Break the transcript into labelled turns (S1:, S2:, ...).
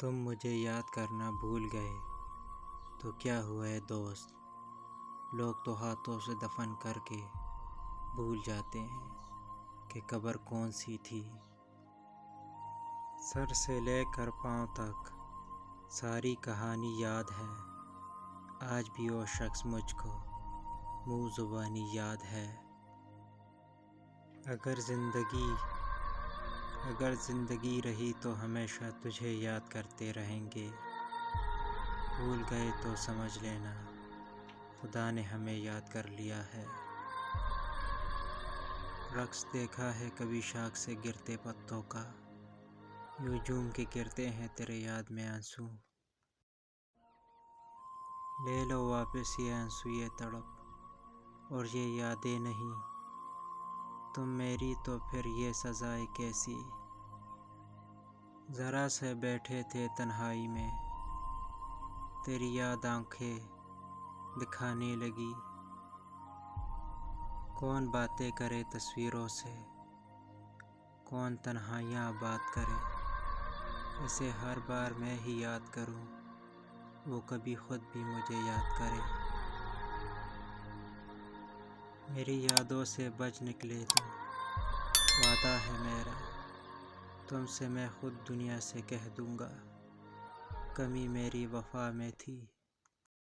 S1: تم مجھے یاد کرنا بھول گئے تو کیا ہوا ہے دوست، لوگ تو ہاتھوں سے دفن کر کے بھول جاتے ہیں کہ قبر کون سی تھی۔ سر سے لے کر پاؤں تک ساری کہانی یاد ہے، آج بھی وہ شخص مجھ کو منہ زبانی یاد ہے۔ اگر زندگی رہی تو ہمیشہ تجھے یاد کرتے رہیں گے، بھول گئے تو سمجھ لینا خدا نے ہمیں یاد کر لیا ہے۔ رقص دیکھا ہے کبھی شاخ سے گرتے پتوں کا، یوں جھوم کے گرتے ہیں تیرے یاد میں آنسو۔ لے لو واپس یہ آنسو، یہ تڑپ اور یہ یادیں نہیں، تم میری تو پھر یہ سزائے کیسی۔ ذرا سے بیٹھے تھے تنہائی میں، تیری یاد آنکھیں دکھانے لگی۔ کون باتیں کرے تصویروں سے، کون تنہائیاں بات کرے، اسے ہر بار میں ہی یاد کروں، وہ کبھی خود بھی مجھے یاد کرے۔ میری یادوں سے بچ نکلے تو وعدہ ہے میرا، تم سے میں خود دنیا سے کہہ دوں گا، کمی میری وفا میں تھی۔